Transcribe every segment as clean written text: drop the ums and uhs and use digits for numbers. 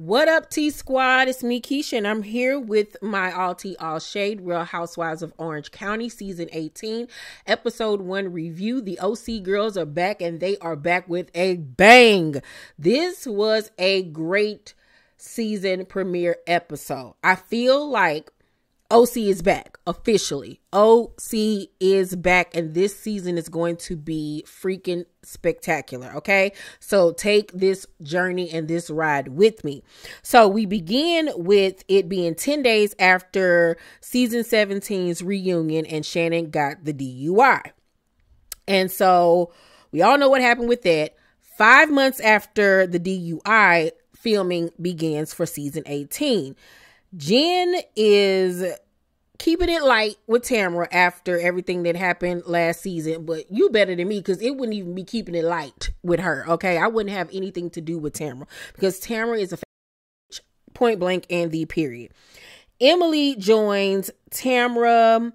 What up, T Squad? It's me, Keisha, and I'm here with my all tea, all shade, Real Housewives of Orange County, Season 18, Episode 1 review. The OC girls are back, and they are back with a bang. This was a great season premiere episode. I feel like OC is back, officially. OC is back, and this season is going to be freaking spectacular, okay? So take this journey and this ride with me. So we begin with it being 10 days after season 17's reunion, and Shannon got the DUI. And so we all know what happened with that. 5 months after the DUI, filming begins for season 18. Jen is keeping it light with Tamra after everything that happened last season, but you better than me, because it wouldn't even be keeping it light with her, okay? I wouldn't have anything to do with Tamra, because Tamra is a point blank and the period. Emily joins Tamra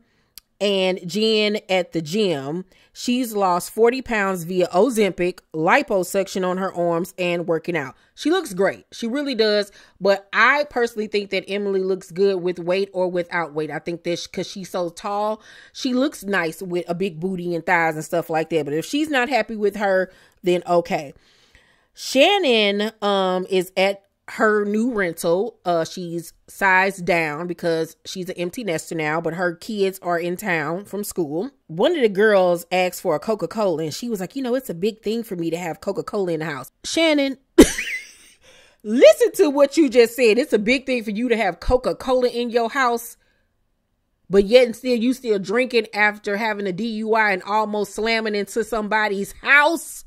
and Jen at the gym. She's lost 40 pounds via Ozempic, liposuction on her arms, and working out. She looks great. She really does. But I personally think that Emily looks good with weight or without weight. I think that because she's so tall, she looks nice with a big booty and thighs and stuff like that. But if she's not happy with her, then okay. Shannon is at her new rental. She's sized down because she's an empty nester now, but her kids are in town from school. One of the girls asked for a Coca-Cola, and she was like, it's a big thing for me to have Coca-Cola in the house. Shannon, listen to what you just said. It's a big thing for you to have Coca-Cola in your house, but yet and still you still drinking after having a DUI and almost slamming into somebody's house.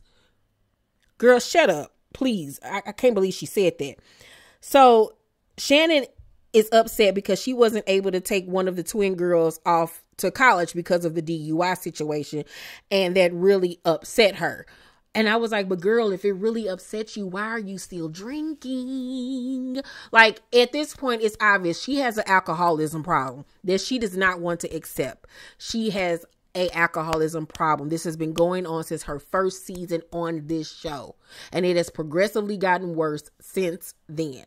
Girl, shut up. Please. I can't believe she said that. So Shannon is upset because she wasn't able to take one of the twin girls off to college because of the DUI situation. And that really upset her. And I was like, but girl, if it really upsets you, why are you still drinking? Like, at this point, it's obvious she has an alcoholism problem that she does not want to accept. She has a alcoholism problem. This has been going on since her first season on this show, and it has progressively gotten worse since then.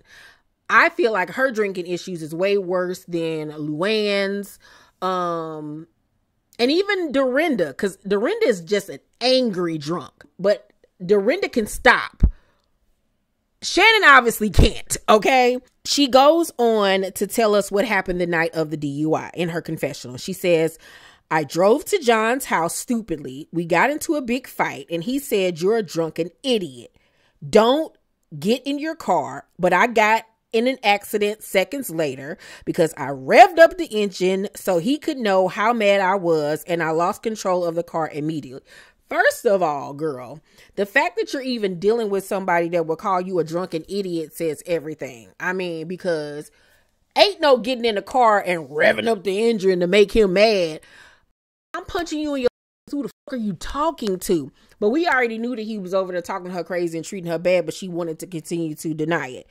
I feel like her drinking issues is way worse than Luann's, and even Dorinda, because Dorinda is just an angry drunk, but Dorinda can stop. Shannon obviously can't, okay? She goes on to tell us what happened the night of the DUI in her confessional. She says, I drove to John's house stupidly. We got into a big fight, and he said, you're a drunken idiot. Don't get in your car. But I got in an accident seconds later because I revved up the engine so he could know how mad I was, and I lost control of the car immediately. First of all, girl, the fact that you're even dealing with somebody that will call you a drunken idiot says everything. I mean, because ain't no getting in the car and revving up the engine to make him mad. I'm punching you in your who the fuck are you talking to? But we already knew that he was over there talking to her crazy and treating her bad, but she wanted to continue to deny it.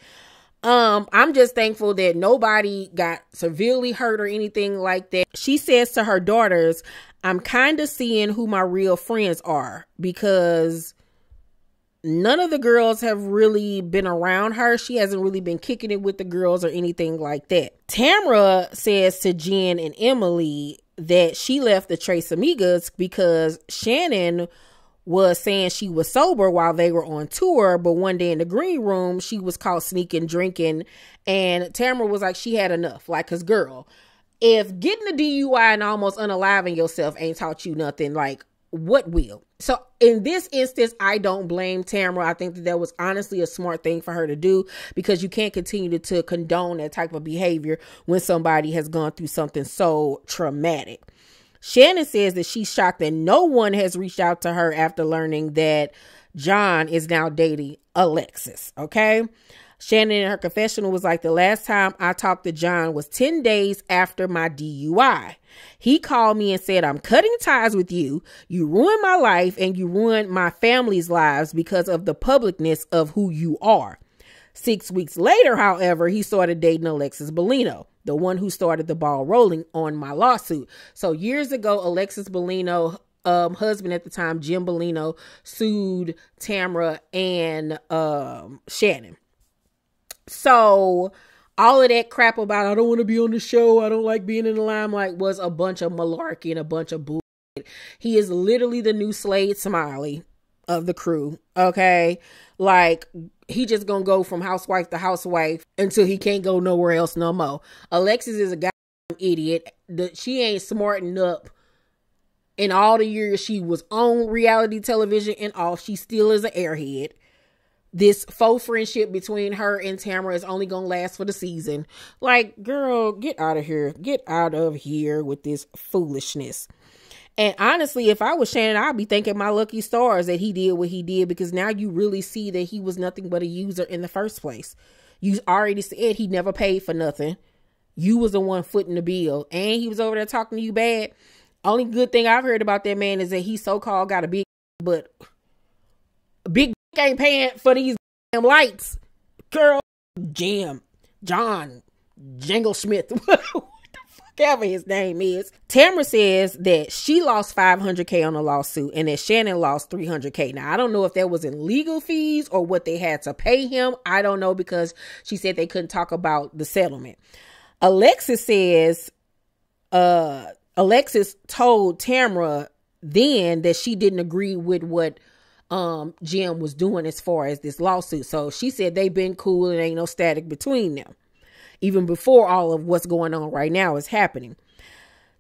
I'm just thankful that nobody got severely hurt or anything like that. She says to her daughters, I'm kind of seeing who my real friends are, because none of the girls have really been around her. She hasn't really been kicking it with the girls or anything like that. Tamra says to Jen and Emily that she left the Tres Amigas because Shannon was saying she was sober while they were on tour, but one day in the green room, she was caught sneaking drinking, and Tamra was like, she had enough. Like, cause girl, if getting a DUI and almost unaliving yourself ain't taught you nothing, like, what will? So in this instance, I don't blame Tamra. I think that was honestly a smart thing for her to do, because you can't continue to condone that type of behavior when somebody has gone through something so traumatic. Shannon says that she's shocked that no one has reached out to her after learning that John is now dating Alexis. Okay. Shannon in her confessional was like, the last time I talked to John was 10 days after my DUI. He called me and said, I'm cutting ties with you. You ruined my life and you ruined my family's lives because of the publicness of who you are. 6 weeks later, however, he started dating Alexis Bellino, the one who started the ball rolling on my lawsuit. So years ago, Alexis Bellino, husband at the time, Jim Bellino, sued Tamra and Shannon. So all of that crap about I don't want to be on the show, I don't like being in the limelight was a bunch of malarkey and a bunch of bullshit. He is literally the new Slade Smiley of the crew. Okay. Like, he just gonna go from housewife to housewife until he can't go nowhere else no more. Alexis is a goddamn idiot. She ain't smarting up in all the years she was on reality television and off. She still is an airhead. This faux friendship between her and Tamara is only gonna last for the season. Like, girl, get out of here. Get out of here with this foolishness. And honestly, if I was Shannon, I'd be thanking my lucky stars that he did what he did, because now you really see that he was nothing but a user in the first place. You already said he never paid for nothing. You was the one footing the bill, and he was over there talking to you bad. Only good thing I've heard about that man is that he so-called got a big, but big ain't paying for these damn lights. Girl, John Jingle Smith. Whatever his name is. Tamara says that she lost $500K on a lawsuit and that Shannon lost $300K. Now, I don't know if that was in legal fees or what they had to pay him. I don't know, because she said they couldn't talk about the settlement. Alexis says, Alexis told Tamara then that she didn't agree with what Jim was doing as far as this lawsuit. So she said they've been cool and ain't no static between them, even before all of what's going on right now is happening.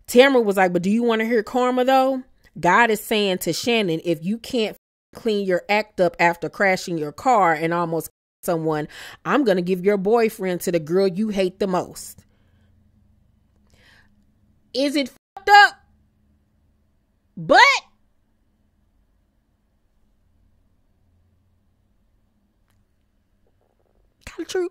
Tamara was like, but do you want to hear karma though? God is saying to Shannon, if you can't clean your act up after crashing your car and almost someone, I'm going to give your boyfriend to the girl you hate the most. Is it fucked up? But kind of true.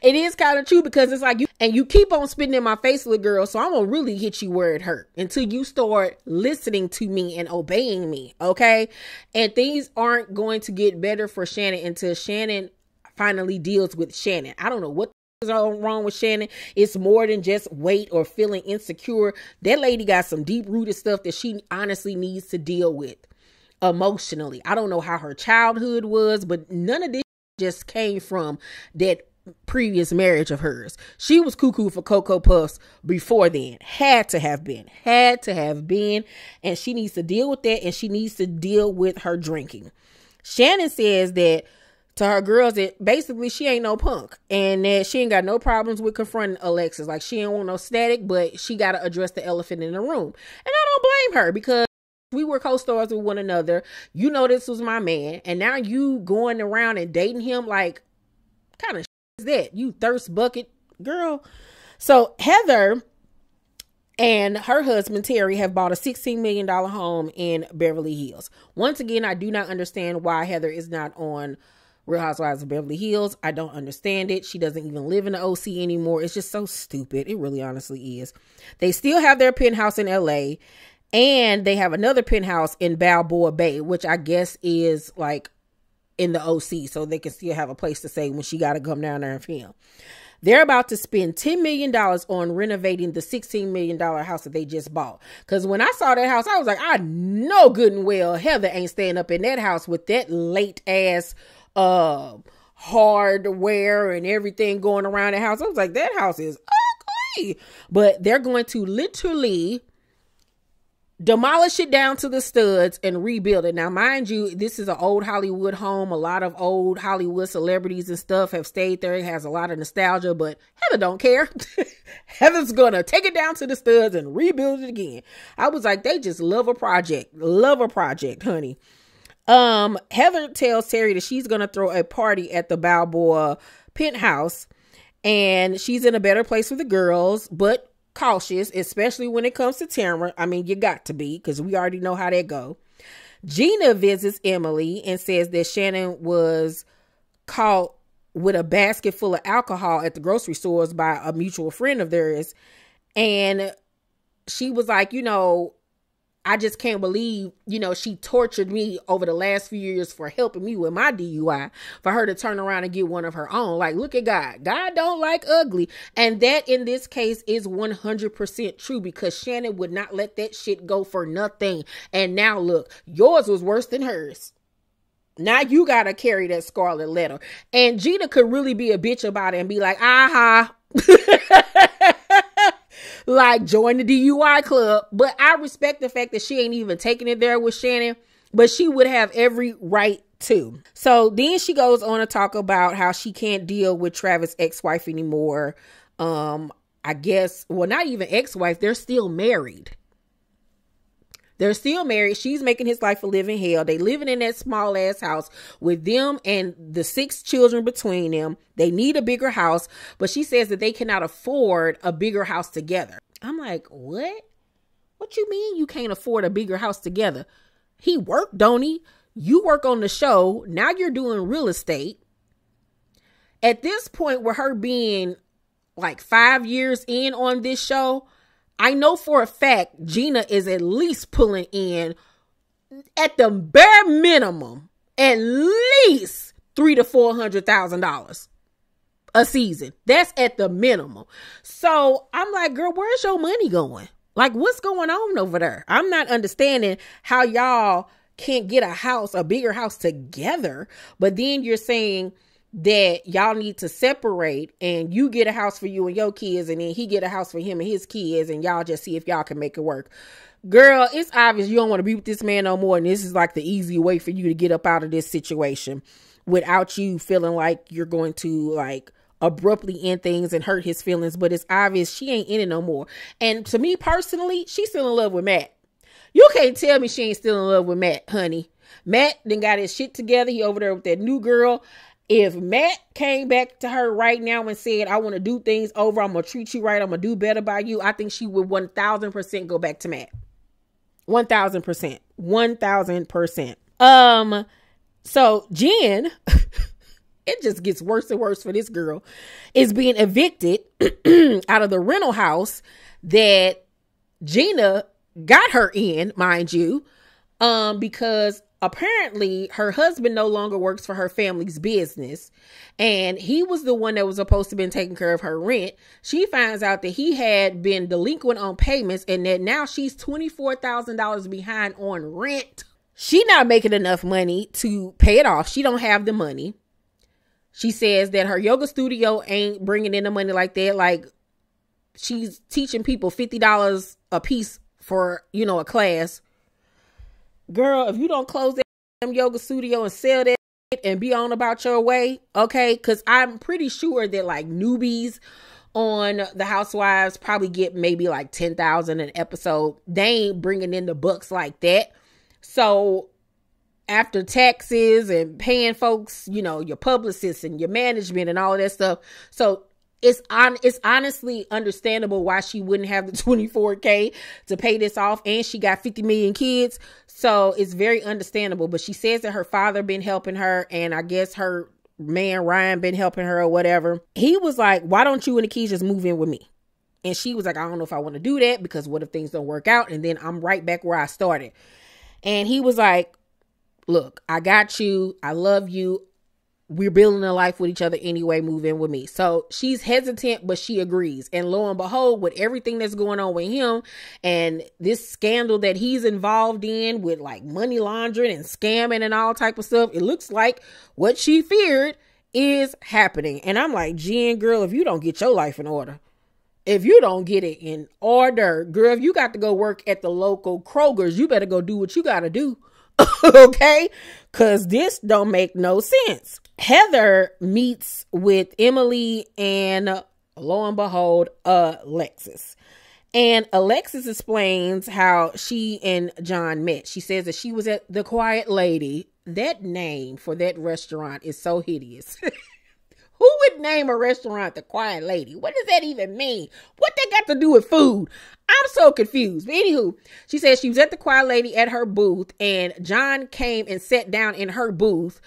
It is kind of true, because it's like you keep on spitting in my face, little girl, so I'm gonna really hit you where it hurt until you start listening to me and obeying me, okay? And things aren't going to get better for Shannon until Shannon finally deals with Shannon. I don't know what is wrong with Shannon. It's more than just weight or feeling insecure. That lady got some deep-rooted stuff that she honestly needs to deal with emotionally. I don't know how her childhood was, but none of this just came from that previous marriage of hers. She was cuckoo for Cocoa Puffs before then. Had to have been. And she needs to deal with that, and she needs to deal with her drinking. Shannon says that to her girls that basically she ain't no punk, and that she ain't got no problems with confronting Alexis. Like, she ain't want no static, but she got to address the elephant in the room. And I don't blame her, because we were co-stars with one another. You know, this was my man, and now you going around and dating him. Like, kind of is that? You thirst bucket girl. So Heather and her husband Terry have bought a $16 million home in Beverly Hills. Once again, I do not understand why Heather is not on Real Housewives of Beverly Hills. I don't understand it. She doesn't even live in the OC anymore. It's just so stupid. It really honestly is. They still have their penthouse in LA, and they have another penthouse in Balboa Bay, which I guess is like in the OC, so they can still have a place to stay when she got to come down there and film. They're about to spend $10 million on renovating the $16 million house that they just bought. Because when I saw that house, I was like, I know good and well Heather ain't staying up in that house with that late ass hardware and everything going around the house. I was like, that house is ugly. But they're going to literally demolish it down to the studs and rebuild it. Now, mind you, this is an old Hollywood home. A lot of old Hollywood celebrities and stuff have stayed there. It has a lot of nostalgia, but Heather don't care. Heather's gonna take it down to the studs and rebuild it again. I was like, they just love a project, honey. Heather tells Terry that she's gonna throw a party at the Balboa penthouse, and she's in a better place with the girls, but cautious, especially when it comes to Tamara. I mean, you got to be, because we already know how that go. Gina visits Emily and says that Shannon was caught with a basket full of alcohol at the grocery stores by a mutual friend of theirs. And she was like, you know, I just can't believe, you know, she tortured me over the last few years for helping me with my DUI, for her to turn around and get one of her own. Like, look at God. God don't like ugly. And that in this case is 100% true, because Shannon would not let that shit go for nothing. And now look, yours was worse than hers. Now you got to carry that scarlet letter. And Gina could really be a bitch about it and be like, aha. Like, join the DUI club. But I respect the fact that she ain't even taking it there with Shannon. But she would have every right to. So then she goes on to talk about how she can't deal with Travis' ex-wife anymore. I guess, well, not even ex-wife. They're still married. They're still married. She's making his life a living hell. They living in that small ass house with them and the 6 children between them. They need a bigger house, but she says that they cannot afford a bigger house together. I'm like, what? What you mean you can't afford a bigger house together? He worked, don't he? You work on the show. Now you're doing real estate. At this point, with her being like 5 years in on this show, I know for a fact Gina is at least pulling in, at the bare minimum, at least $300,000 to $400,000 a season. That's at the minimum. So I'm like, girl, where's your money going? Like, what's going on over there? I'm not understanding how y'all can't get a house, a bigger house together. But then you're saying that y'all need to separate and you get a house for you and your kids, and then he get a house for him and his kids, and y'all just see if y'all can make it work. Girl, it's obvious you don't want to be with this man no more, and this is like the easy way for you to get up out of this situation without you feeling like you're going to like abruptly end things and hurt his feelings. But it's obvious she ain't in it no more. And to me personally, she's still in love with Matt. You can't tell me she ain't still in love with Matt, honey. Matt then got his shit together. He over there with that new girl. If Matt came back to her right now and said, I want to do things over, I'm going to treat you right, I'm going to do better by you, I think she would 1000% go back to Matt. 1000%. 1000%. So Jen, it just gets worse and worse for this girl, is being evicted out of the rental house that Gina got her in, mind you, because apparently her husband no longer works for her family's business, and he was the one that was supposed to been taking care of her rent. She finds out that he had been delinquent on payments and that now she's $24,000 behind on rent. She not making enough money to pay it off. She don't have the money. She says that her yoga studio ain't bringing in the money like that. Like, she's teaching people $50 a piece for, a class. Girl, if you don't close that yoga studio and sell that and be on about your way, okay? Because I'm pretty sure that like newbies on the Housewives probably get maybe like $10,000 an episode. They ain't bringing in the bucks like that. So after taxes and paying folks, your publicists and your management and all of that stuff. So it's honestly understandable why she wouldn't have the $24K to pay this off. And she got 50 million kids. So it's very understandable. But she says that her father been helping her, and I guess her man Ryan been helping her or whatever. He was like, why don't you and the kids just move in with me? And she was like, I don't know if I want to do that, because what if things don't work out? And then I'm right back where I started. And he was like, look, I got you. I love you. We're building a life with each other anyway. Move in with me. So she's hesitant, but she agrees. And lo and behold, with everything that's going on with him and this scandal that he's involved in with like money laundering and scamming and all type of stuff, it looks like what she feared is happening. And I'm like, Jen, girl, if you don't get your life in order, if you don't get it in order, girl, if you got to go work at the local Kroger's, you better go do what you got to do. Okay? Because this don't make no sense. Heather meets with Emily and lo and behold, Alexis. And Alexis explains how she and John met. She says that she was at the Quiet Lady. That name for that restaurant is so hideous. Who would name a restaurant the Quiet Lady? What does that even mean? What they got to do with food? I'm so confused. But anywho, she says she was at the Quiet Lady at her booth, and John came and sat down in her booth.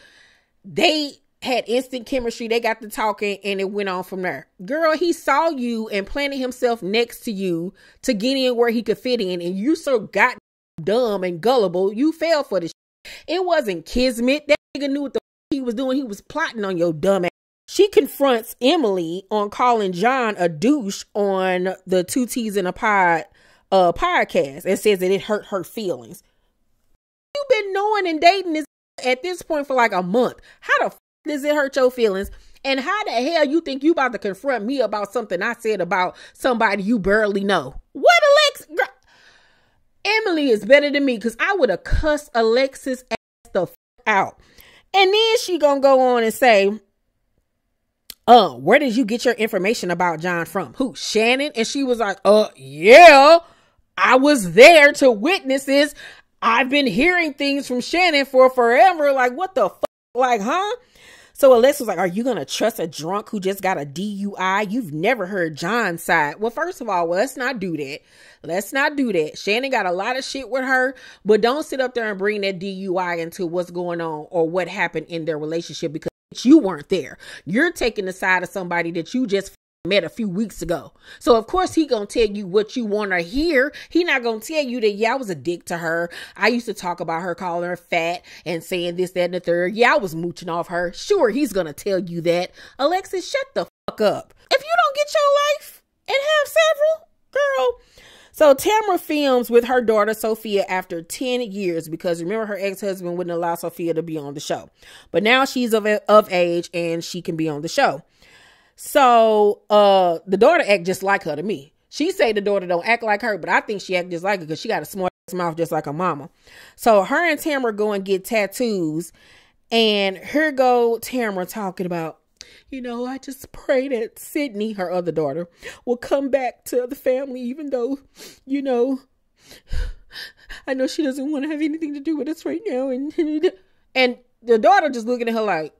They had instant chemistry. They got to talking, and it went on from there. Girl, he saw you and planted himself next to you to get in where he could fit in, and you so got dumb and gullible, you fell for this. It wasn't kismet. That nigga knew what the he was doing. He was plotting on your dumb ass. She confronts Emily on calling John a douche on the Two T's in a Pod podcast and says that it hurt her feelings. You've been knowing and dating this at this point for like a month. How the f does it hurt your feelings? And how the hell you think you about to confront me about something I said about somebody you barely know? What, Alexis? Girl, Emily is better than me because I would have cussed Alexis ass the f out. And then she gonna go on and say, where did you get your information about John from? Who, Shannon? And she was like, yeah, I was there to witness this. I've been hearing things from Shannon for forever. Like, what the fuck? Like, huh? So Alexis was like, are you going to trust a drunk who just got a DUI? You've never heard John's side. Well, first of all, let's not do that. Let's not do that. Shannon got a lot of shit with her, but don't sit up there and bring that DUI into what's going on or what happened in their relationship because you weren't there. You're taking the side of somebody that you just met a few weeks ago. So of course he gonna tell you what you want to hear. He not gonna tell you that, yeah, I was a dick to her. I used to talk about her, calling her fat and saying this, that, and the third. Yeah, I was mooching off her. Sure, he's gonna tell you that. Alexis, shut the fuck up. If you don't get your life and have several, girl. So Tamara films with her daughter Sophia after 10 years because remember her ex-husband wouldn't allow Sophia to be on the show. But now she's of age and she can be on the show. So, the daughter act just like her to me. She say the daughter don't act like her, but I think she act just like her because she got a smart mouth just like her mama. So her and Tamara go and get tattoos and here go Tamara talking about, you know, I just pray that Sydney, her other daughter, will come back to the family even though, you know, I know she doesn't want to have anything to do with us right now. And the daughter just looking at her like,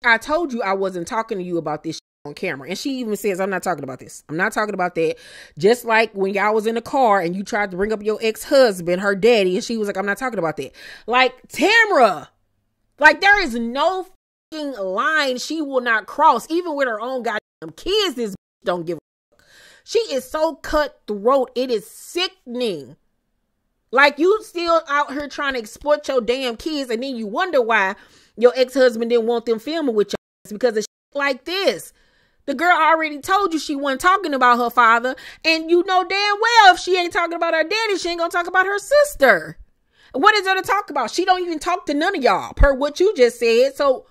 I told you I wasn't talking to you about this on camera. And she even says, I'm not talking about this. I'm not talking about that. Just like when y'all was in the car and you tried to bring up your ex-husband, her daddy, and she was like, I'm not talking about that. Like, Tamara, like there is no fucking line she will not cross, even with her own goddamn kids. This don't give a fuck. She is so cutthroat. It is sickening. Like you still out here trying to exploit your damn kids and then you wonder why your ex-husband didn't want them filming with you because of shit like this. The girl already told you she wasn't talking about her father. And you know damn well if she ain't talking about her daddy, she ain't gonna talk about her sister. What is there to talk about? She don't even talk to none of y'all per what you just said. So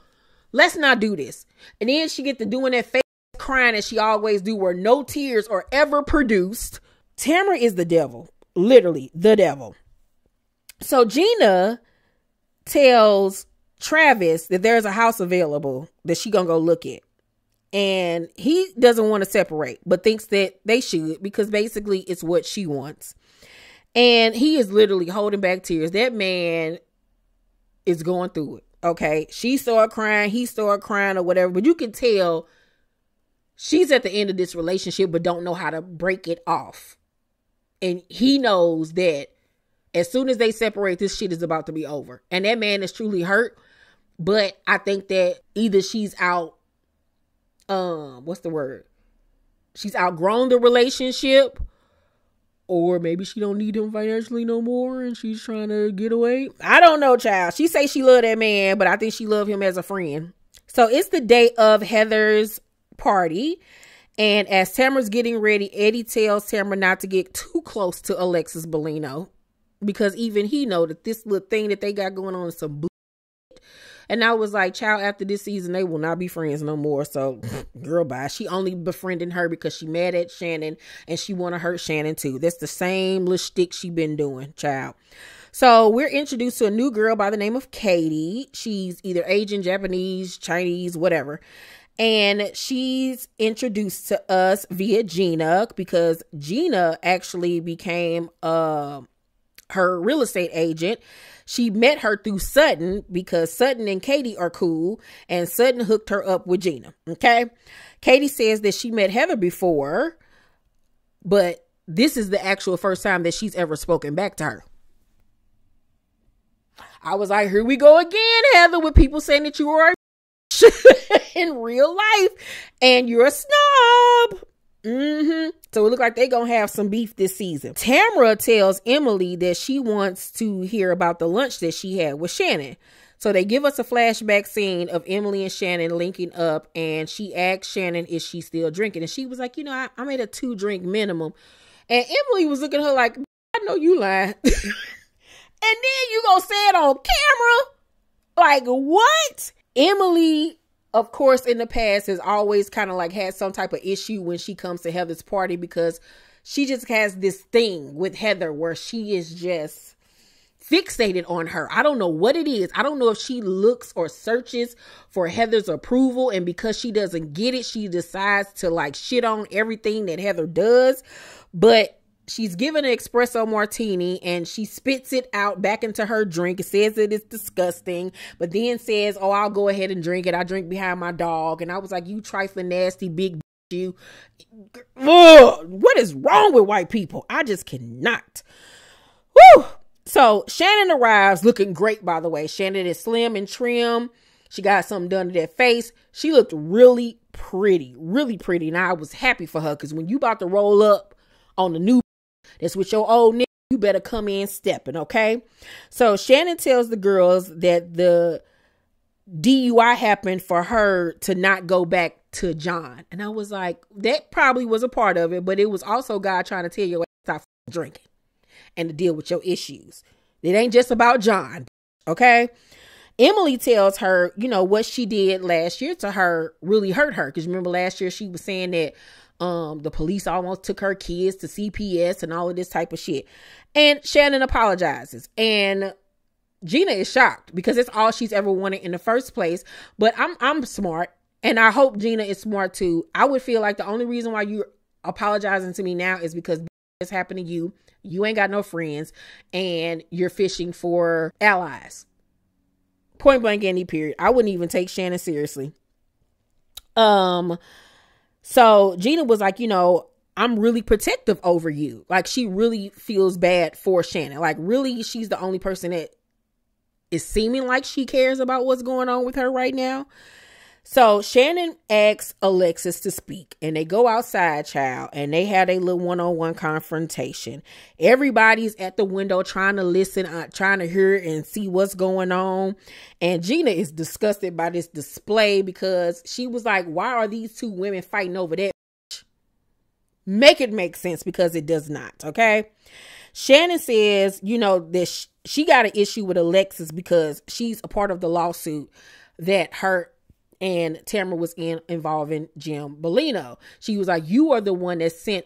let's not do this. And then she get to doing that fake crying as she always do where no tears are ever produced. Tamara is the devil. Literally the devil. So Gina tells Travis that there's a house available that she gonna go look at. And he doesn't want to separate, but thinks that they should because basically it's what she wants. And he is literally holding back tears. That man is going through it. Okay. She started crying. He started crying or whatever, but you can tell she's at the end of this relationship, but don't know how to break it off. And he knows that as soon as they separate, this shit is about to be over. And that man is truly hurt. But I think that either she's out, what's the word? She's outgrown the relationship, or maybe she don't need him financially no more and she's trying to get away. I don't know, child. She say she love that man, but I think she love him as a friend. So it's the day of Heather's party. And as Tamara's getting ready, Eddie tells Tamara not to get too close to Alexis Bellino because even he know that this little thing that they got going on is some bullshit. And I was like, child, after this season, they will not be friends no more. So, girl, bye. She only befriending her because she mad at Shannon and she want to hurt Shannon too. That's the same little shtick she been doing, child. So we're introduced to a new girl by the name of Katie. She's either Asian, Japanese, Chinese, whatever. And she's introduced to us via Gina because Gina actually became her real estate agent. She met her through Sutton because Sutton and Katie are cool and Sutton hooked her up with Gina. Okay. Katie says that she met Heather before, but this is the actual first time that she's ever spoken back to her. I was like, here we go again, Heather, with people saying that you are in real life and you're a snob. So it looks like they're going to have some beef this season. Tamara tells Emily that she wants to hear about the lunch that she had with Shannon. So they give us a flashback scene of Emily and Shannon linking up, and she asks Shannon, is she still drinking? And she was like, you know, I'm at a 2-drink minimum. And Emily was looking at her like, I know you lying. And then you gonna say it on camera? like, what? Emily, of course, in the past has always kind of like had some type of issue when she comes to Heather's party, because she just has this thing with Heather where she is just fixated on her. I don't know what it is. I don't know if she looks or searches for Heather's approval, and because she doesn't get it, she decides to like shit on everything that Heather does. But she's given an espresso martini and she spits it out back into her drink. It says that it's disgusting, but then says, oh, I'll go ahead and drink it. I drink behind my dog. And I was like, you trifling nasty big you. Ugh, what is wrong with white people? I just cannot. Woo! So Shannon arrives looking great, by the way. Shannon is slim and trim. She got something done to that face. She looked really pretty, really pretty. And I was happy for her, because when you about to roll up on the new that's with your old nigga, you better come in stepping, okay? So Shannon tells the girls that the DUI happened for her to not go back to John. And I was like, that probably was a part of it, but it was also God trying to tell you to stop drinking and to deal with your issues. It ain't just about John, okay? Emily tells her, you know, what she did last year to her really hurt her. Because remember last year she was saying that the police almost took her kids to CPS and all of this type of shit. And Shannon apologizes. And Gina is shocked, because it's all she's ever wanted in the first place. But I'm smart, and I hope Gina is smart too. I would feel like the only reason why you're apologizing to me now is because this happened to you. You ain't got no friends, and you're fishing for allies. Point blank, any period. I wouldn't even take Shannon seriously. So Gina was like, you know, I'm really protective over you. Like, she really feels bad for Shannon. Like, really, she's the only person that is seeming like she cares about what's going on with her right now. So Shannon asks Alexis to speak, and they go outside, child, and they had a little one-on-one confrontation. Everybody's at the window trying to listen, trying to hear and see what's going on. And Gina is disgusted by this display, because she was like, why are these two women fighting over that? Make it make sense, because it does not. Okay. Shannon says, you know, that she got an issue with Alexis because she's a part of the lawsuit that her and Tamara was involving Jim Bellino. She was like, you are the one that sent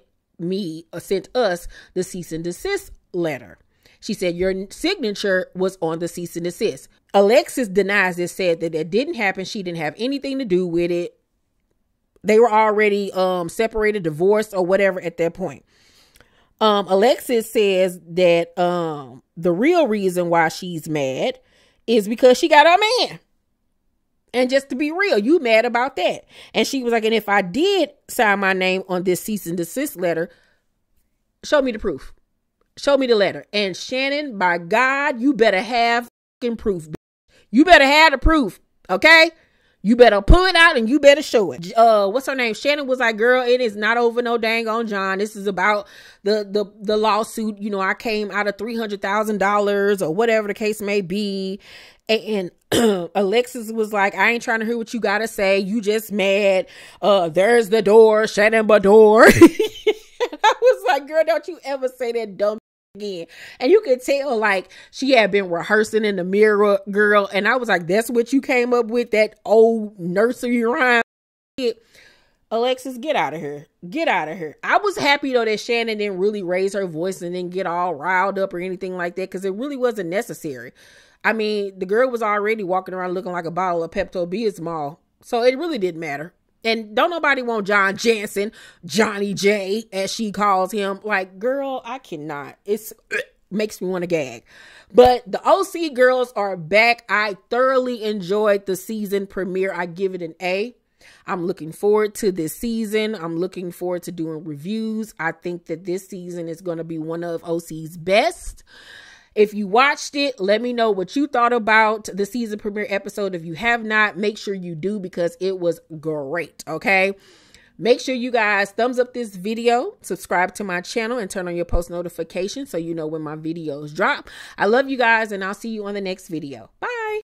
us the cease and desist letter. She said your signature was on the cease and desist. Alexis denies this, said that it didn't happen. She didn't have anything to do with it. They were already separated, divorced, or whatever at that point. Alexis says that the real reason why she's mad is because she got her man. And just to be real, you mad about that. And she was like, and if I did sign my name on this cease and desist letter, show me the proof. Show me the letter. And Shannon, by God, you better have fucking proof. You better have the proof. Okay? You better pull it out and you better show it. What's her name? Shannon was like, girl, it is not over no dang on John. This is about the lawsuit. You know, I came out of $300,000 or whatever the case may be. And Alexis was like, I ain't trying to hear what you got to say. You just mad. There's the door, Shannon Bador. I was like, girl, don't you ever say that dumb again. And you could tell, like, she had been rehearsing in the mirror, girl. And I was like, that's what you came up with, that old nursery rhyme. Alexis, get out of here. Get out of here. I was happy, though, that Shannon didn't really raise her voice and didn't get all riled up or anything like that, because it really wasn't necessary. I mean, the girl was already walking around looking like a bottle of Pepto-Bismol. So it really didn't matter. And don't nobody want John Jansen, Johnny J, as she calls him. Like, girl, I cannot. It makes me want to gag. But the OC girls are back. I thoroughly enjoyed the season premiere. I give it an A. I'm looking forward to this season. I'm looking forward to doing reviews. I think that this season is going to be one of OC's best. If you watched it, let me know what you thought about the season premiere episode. If you have not, make sure you do, because it was great, okay? Make sure you guys thumbs up this video, subscribe to my channel, and turn on your post notifications so you know when my videos drop. I love you guys, and I'll see you on the next video. Bye.